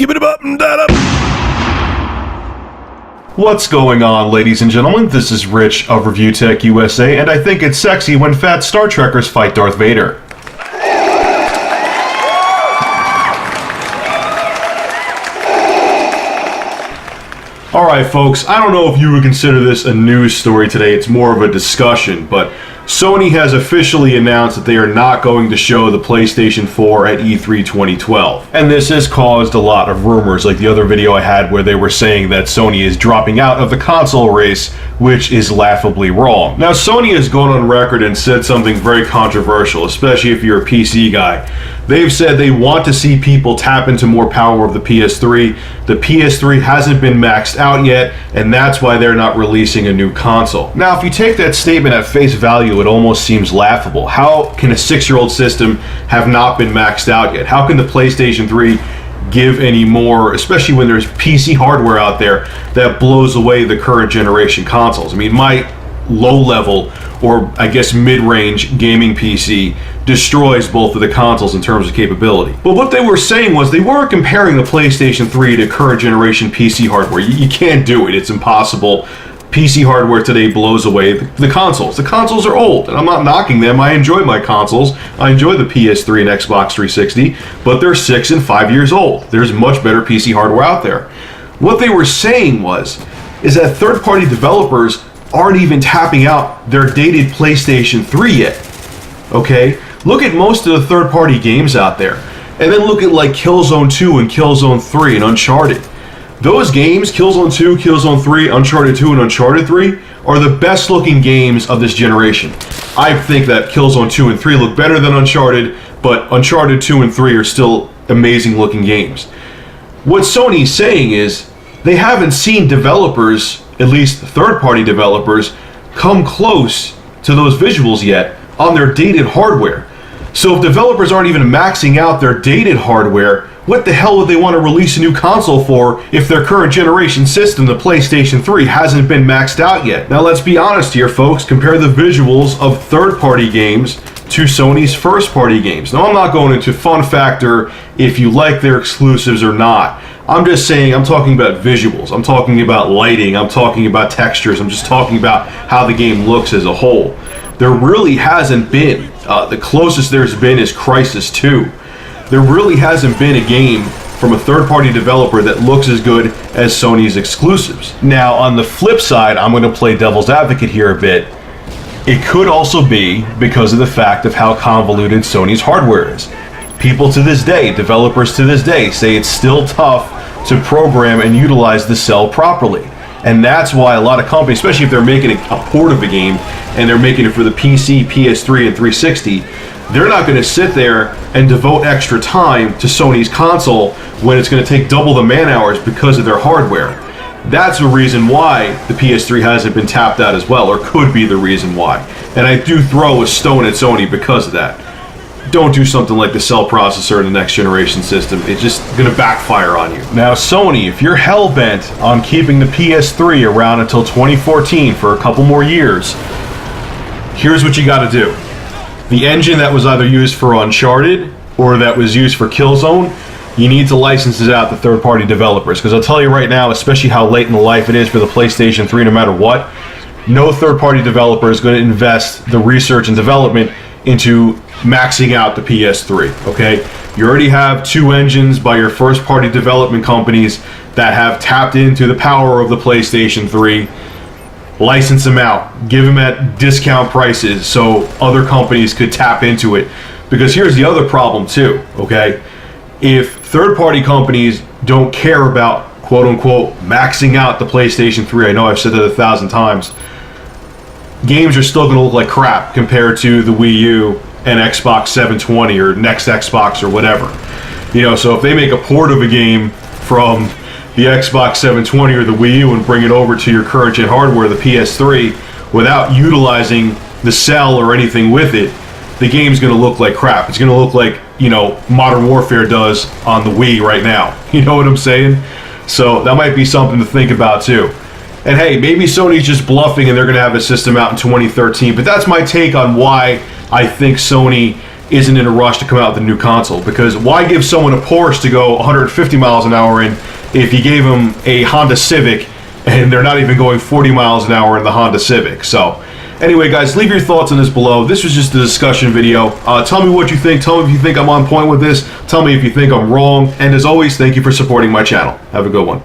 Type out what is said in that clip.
skip it up and that up. What's going on, ladies and gentlemen? This is Rich of Review Tech USA, and I think it's sexy when fat Star Trekkers fight Darth Vader. Alright folks, I don't know if you would consider this a news story today, it's more of a discussion, but Sony has officially announced that they are not going to show the PlayStation 4 at E3 2012. And this has caused a lot of rumors, like the other video I had where they were saying that Sony is dropping out of the console race, which is laughably wrong. Now Sony has gone on record and said something very controversial, especially if you're a PC guy. They've said they want to see people tap into more power of the PS3. The PS3 hasn't been maxed out yet, and that's why they're not releasing a new console. Now, if you take that statement at face value, it almost seems laughable. How can a 6-year-old system have not been maxed out yet? How can the PlayStation 3 give any more, especially when there's PC hardware out there that blows away the current generation consoles? I mean, my low-level, or I guess mid-range gaming PC destroys both of the consoles in terms of capability. But what they were saying was they weren't comparing the PlayStation 3 to current generation PC hardware. You can't do it. It's impossible. PC hardware today blows away the consoles. The consoles are old, and I'm not knocking them. I enjoy my consoles. I enjoy the PS3 and Xbox 360, but they're 6 and 5 years old. There's much better PC hardware out there. What they were saying is that third-party developers aren't even tapping out their dated PlayStation 3 yet. Okay? Look at most of the third-party games out there, and then look at like Killzone 2 and Killzone 3 and Uncharted. Those games, Killzone 2, Killzone 3, Uncharted 2, and Uncharted 3, are the best looking games of this generation. I think that Killzone 2 and 3 look better than Uncharted, but Uncharted 2 and 3 are still amazing looking games. What Sony's saying is they haven't seen developers, at least third-party developers, come close to those visuals yet on their dated hardware. So if developers aren't even maxing out their dated hardware, what the hell would they want to release a new console for if their current generation system, the PlayStation 3, hasn't been maxed out yet? Now let's be honest here, folks. Compare the visuals of third-party games to Sony's first-party games. Now I'm not going into fun factor if you like their exclusives or not. I'm just saying, I'm talking about visuals. I'm talking about lighting. I'm talking about textures. I'm just talking about how the game looks as a whole. There really hasn't been. The closest there's been is Crysis 2. There really hasn't been a game from a third-party developer that looks as good as Sony's exclusives. Now, on the flip side, I'm going to play devil's advocate here a bit. It could also be because of the fact of how convoluted Sony's hardware is. People to this day, developers to this day, say it's still tough to program and utilize the cell properly. And that's why a lot of companies, especially if they're making a port of a game and they're making it for the PC, PS3, and 360, they're not going to sit there and devote extra time to Sony's console when it's going to take double the man hours because of their hardware. That's the reason why the PS3 hasn't been tapped out as well, or could be the reason why. And I do throw a stone at Sony because of that. Don't do something like the cell processor in the next generation system. It's just going to backfire on you. Now Sony, if you're hell-bent on keeping the PS3 around until 2014 for a couple more years, here's what you got to do. The engine that was either used for Uncharted or that was used for Killzone, you need to license it out to third-party developers. Because I'll tell you right now, especially how late in the life it is for the PlayStation 3, no matter what, no third-party developer is going to invest the research and development into maxing out the PS3, okay? You already have 2 engines by your first-party development companies that have tapped into the power of the PlayStation 3. License them out. Give them at discount prices so other companies could tap into it. Because here's the other problem too, okay? If third-party companies don't care about, quote-unquote, maxing out the PlayStation 3, I know I've said that 1,000 times, games are still going to look like crap compared to the Wii U and Xbox 720 or next Xbox or whatever. You know, so if they make a port of a game from the Xbox 720 or the Wii U and bring it over to your current gen hardware, the PS3, without utilizing the cell or anything with it, the game's going to look like crap. It's going to look like, you know, Modern Warfare does on the Wii right now. You know what I'm saying? So that might be something to think about too. And hey, maybe Sony's just bluffing and they're going to have a system out in 2013, but that's my take on why I think Sony isn't in a rush to come out with a new console, because why give someone a Porsche to go 150 miles an hour in if you gave them a Honda Civic and they're not even going 40 miles an hour in the Honda Civic? So anyway, guys, leave your thoughts on this below. This was just a discussion video. Tell me what you think. Tell me if you think I'm on point with this. Tell me if you think I'm wrong. And as always, thank you for supporting my channel. Have a good one.